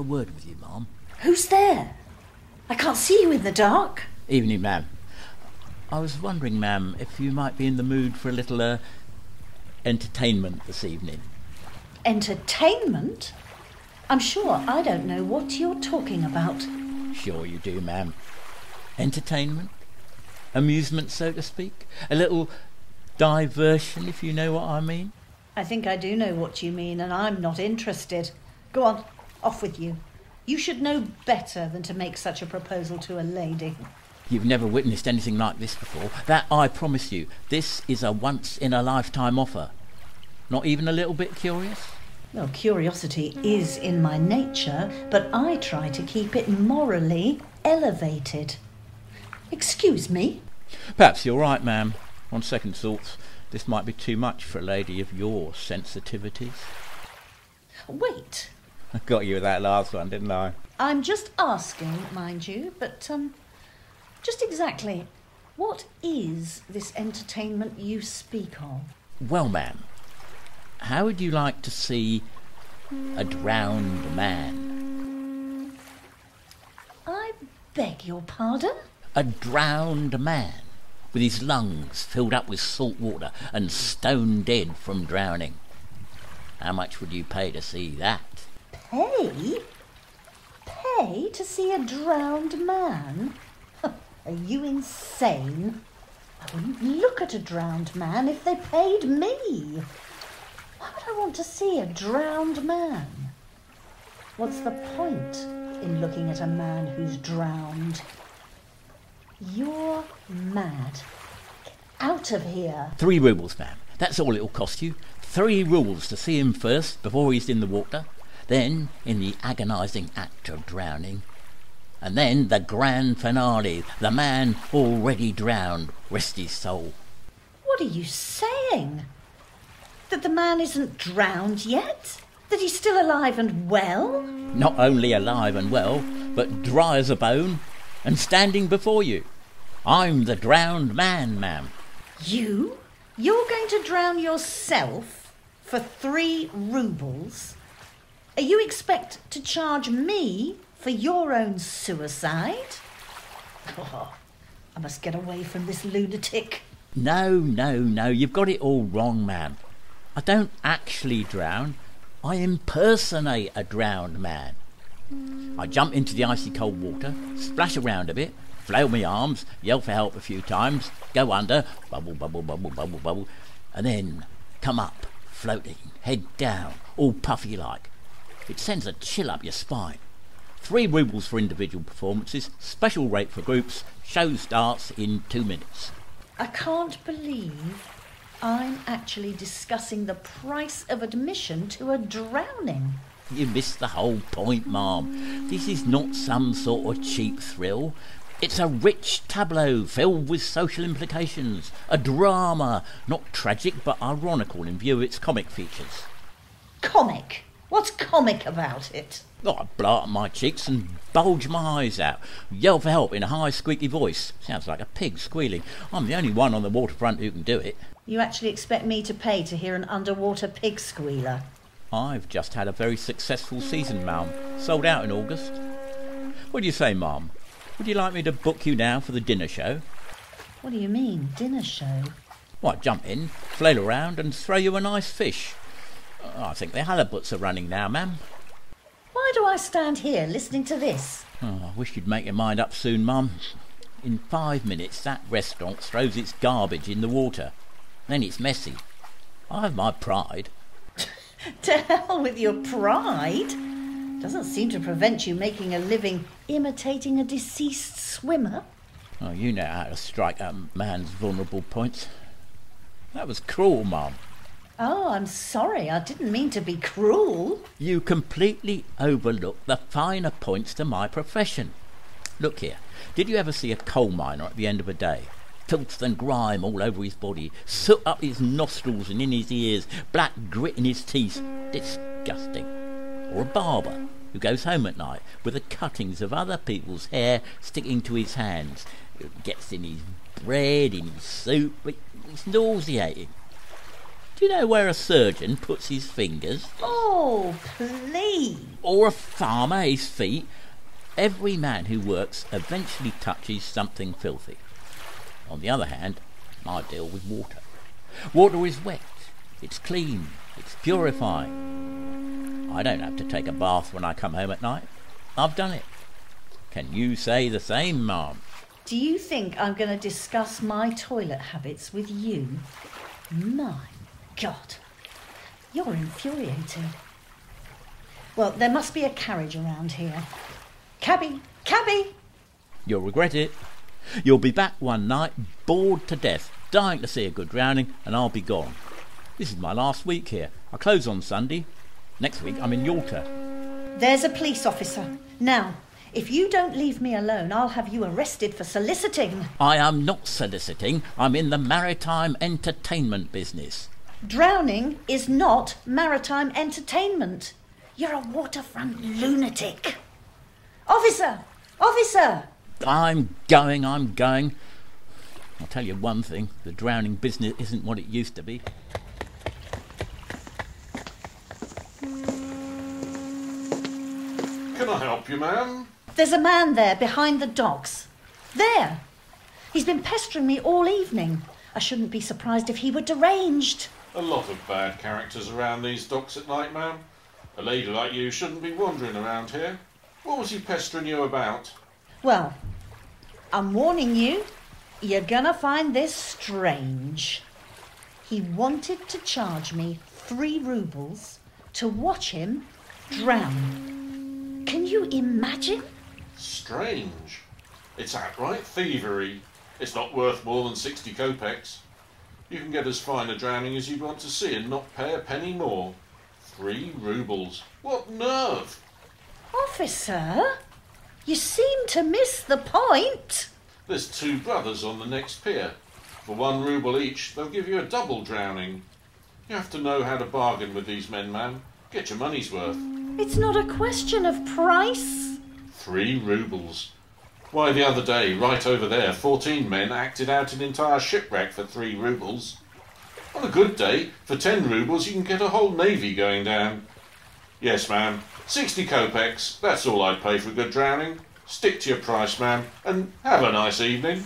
word with you, ma'am. Who's there? I can't see you in the dark. Evening, ma'am. I was wondering, ma'am, if you might be in the mood for a little, entertainment this evening. Entertainment? I'm sure I don't know what you're talking about. Sure you do, ma'am. Entertainment? Amusement, so to speak? A little diversion, if you know what I mean? I think I do know what you mean, and I'm not interested. Go on, off with you. You should know better than to make such a proposal to a lady. You've never witnessed anything like this before. That I promise you. This is a once-in-a-lifetime offer. Not even a little bit curious? Well, curiosity is in my nature, but I try to keep it morally elevated. Excuse me? Perhaps you're right, ma'am. On second thoughts, this might be too much for a lady of your sensitivities. Wait. I got you with that last one, didn't I? I'm just asking, mind you, but, just exactly, what is this entertainment you speak of? Well, ma'am, how would you like to see a drowned man? I beg your pardon? A drowned man, with his lungs filled up with salt water and stone dead from drowning. How much would you pay to see that? Pay? Pay to see a drowned man? Are you insane? I wouldn't look at a drowned man if they paid me. Why would I want to see a drowned man? What's the point in looking at a man who's drowned? You're mad. Get out of here. 3 rubles, ma'am. That's all it'll cost you. 3 rubles to see him first before he's in the water, then in the agonising act of drowning, and then the grand finale, the man already drowned, rest his soul. What are you saying? That the man isn't drowned yet? That he's still alive and well? Not only alive and well, but dry as a bone and standing before you. I'm the drowned man, ma'am. You? You're going to drown yourself for 3 rubles? You expect to charge me for your own suicide? Oh, I must get away from this lunatic. No, you've got it all wrong, ma'am. I don't actually drown. I impersonate a drowned man. I jump into the icy cold water, splash around a bit, flail my arms, yell for help a few times, go under, bubble, bubble, bubble, bubble, bubble, and then come up, floating, head down, all puffy like. It sends a chill up your spine. 3 rubles for individual performances, special rate for groups, show starts in 2 minutes. I can't believe I'm actually discussing the price of admission to a drowning. You missed the whole point, ma'am. This is not some sort of cheap thrill. It's a rich tableau filled with social implications. A drama, not tragic but ironical in view of its comic features. Comic? What's comic about it? Oh, I blow up my cheeks and bulge my eyes out. Yell for help in a high squeaky voice. Sounds like a pig squealing. I'm the only one on the waterfront who can do it. You actually expect me to pay to hear an underwater pig squealer? I've just had a very successful season, ma'am. Sold out in August. What do you say, ma'am? Would you like me to book you now for the dinner show? What do you mean, dinner show? Why, jump in, flail around and throw you a nice fish. I think the halibuts are running now, ma'am. Why do I stand here listening to this? Oh, I wish you'd make your mind up soon, mum. In 5 minutes, that restaurant throws its garbage in the water. Then it's messy. I have my pride. To hell with your pride. Doesn't seem to prevent you making a living imitating a deceased swimmer. Oh, you know how to strike a man's vulnerable points. That was cruel, mum. Oh, I'm sorry. I didn't mean to be cruel. You completely overlooked the finer points to my profession. Look here, did you ever see a coal miner at the end of a day? Filth and grime all over his body, soot up his nostrils and in his ears, black grit in his teeth. Disgusting. Or a barber who goes home at night with the cuttings of other people's hair sticking to his hands. It gets in his bread, in his soup. It's nauseating. Do you know where a surgeon puts his fingers? Oh, please. Or a farmer his feet? Every man who works eventually touches something filthy. On the other hand, I deal with water. Water is wet, it's clean, it's purifying. I don't have to take a bath when I come home at night. I've done it. Can you say the same, Ma'am? Do you think I'm going to discuss my toilet habits with you? My God, you're infuriating. Well, there must be a carriage around here. Cabby! Cabby! You'll regret it. You'll be back one night, bored to death, dying to see a good drowning, and I'll be gone. This is my last week here. I close on Sunday. Next week I'm in Yalta. There's a police officer. Now, if you don't leave me alone, I'll have you arrested for soliciting. I am not soliciting. I'm in the maritime entertainment business. Drowning is not maritime entertainment. You're a waterfront lunatic. Officer! Officer! I'm going. I'll tell you one thing, the drowning business isn't what it used to be. Can I help you, ma'am? There's a man there behind the docks. There! He's been pestering me all evening. I shouldn't be surprised if he were deranged. A lot of bad characters around these docks at night, ma'am. A lady like you shouldn't be wandering around here. What was he pestering you about? Well, I'm warning you, you're gonna find this strange. He wanted to charge me 3 rubles to watch him drown. Can you imagine? Strange. It's outright thievery. It's not worth more than 60 kopecks. You can get as fine a drowning as you'd want to see and not pay a penny more. 3 rubles. What nerve! Officer, you seem to miss the point. There's 2 brothers on the next pier. For 1 ruble each, they'll give you a double drowning. You have to know how to bargain with these men, ma'am. Get your money's worth. It's not a question of price. 3 rubles. Why, the other day, right over there, 14 men acted out an entire shipwreck for 3 rubles. On a good day, for 10 rubles you can get a whole navy going down. Yes, ma'am, 60 kopecks, that's all I'd pay for a good drowning. Stick to your price, ma'am, and have a nice evening.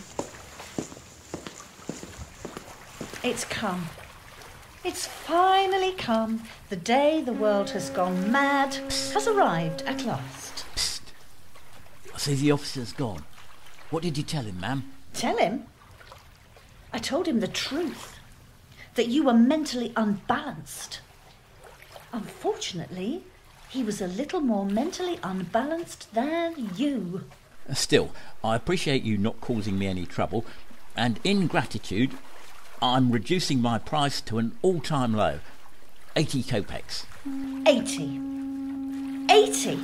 It's come. It's finally come. The day the world has gone mad has arrived at last. Psst. I see the officer's gone. What did you tell him, ma'am? Tell him? I told him the truth. That you were mentally unbalanced. Unfortunately, he was a little more mentally unbalanced than you. Still, I appreciate you not causing me any trouble, and in gratitude, I'm reducing my price to an all-time low. 80 kopecks. 80. 80?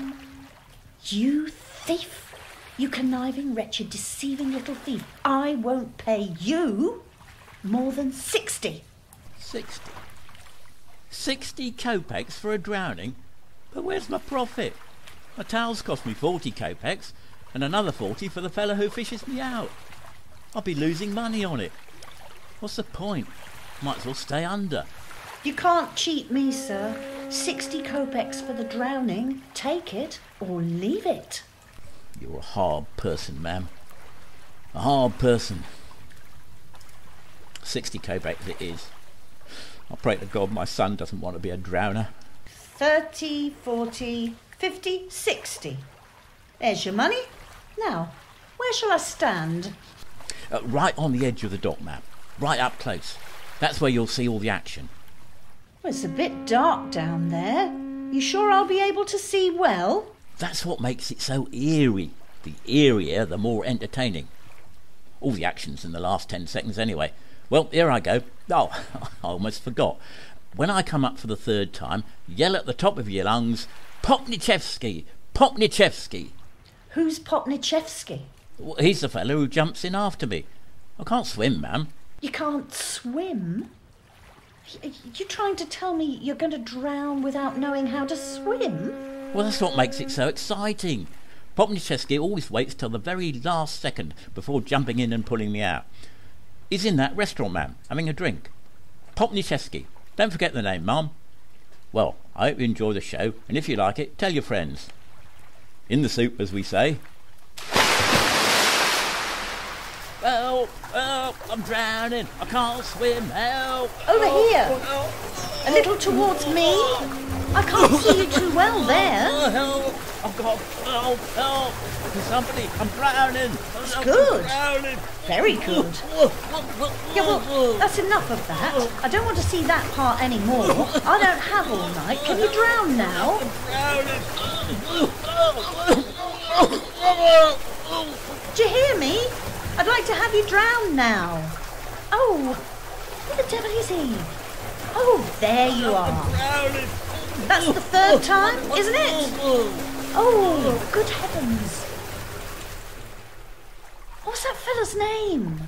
You thief. You conniving, wretched, deceiving little thief. I won't pay you more than 60. 60? 60 kopecks for a drowning? But where's my profit? My towels cost me 40 kopecks, and another 40 for the fellow who fishes me out. I'll be losing money on it. What's the point? Might as well stay under. You can't cheat me, sir. 60 kopecks for the drowning. Take it or leave it. You're a hard person, ma'am. A hard person. 60 kopecks it is. I pray to God my son doesn't want to be a drowner. 30, 40, 50, 60. There's your money. Now, where shall I stand? Right on the edge of the dock, ma'am. Right up close. That's where you'll see all the action. Well, it's a bit dark down there. You sure I'll be able to see well? That's what makes it so eerie. The eerier, the more entertaining. All the action's in the last 10 seconds anyway. Well, here I go. Oh, I almost forgot. When I come up for the 3rd time, yell at the top of your lungs, Popnichevsky! Popnichevsky! Who's Popnichevsky? Well, he's the fellow who jumps in after me. I can't swim, ma'am. You can't swim? You trying to tell me you're going to drown without knowing how to swim? Well, that's what makes it so exciting. Popnichevsky always waits till the very last second before jumping in and pulling me out. He's in that restaurant, ma'am, having a drink. Popnichevsky. Don't forget the name, Mum. Well, I hope you enjoy the show, and if you like it, tell your friends. In the soup, as we say. Help! Help! I'm drowning! I can't swim! Help! Over here! A little towards me? I can't see you too well there. Help! I've got help! Help! Somebody! I'm drowning! Good. I'm drowning! Very good. Yeah, well, that's enough of that. I don't want to see that part anymore. I don't have all night. Can you drown now? Do you hear me? I'd like to have you drown now. Oh, who the devil is he? Oh, there you are. That's the third time, isn't it? Oh, good heavens. What's that fella's name?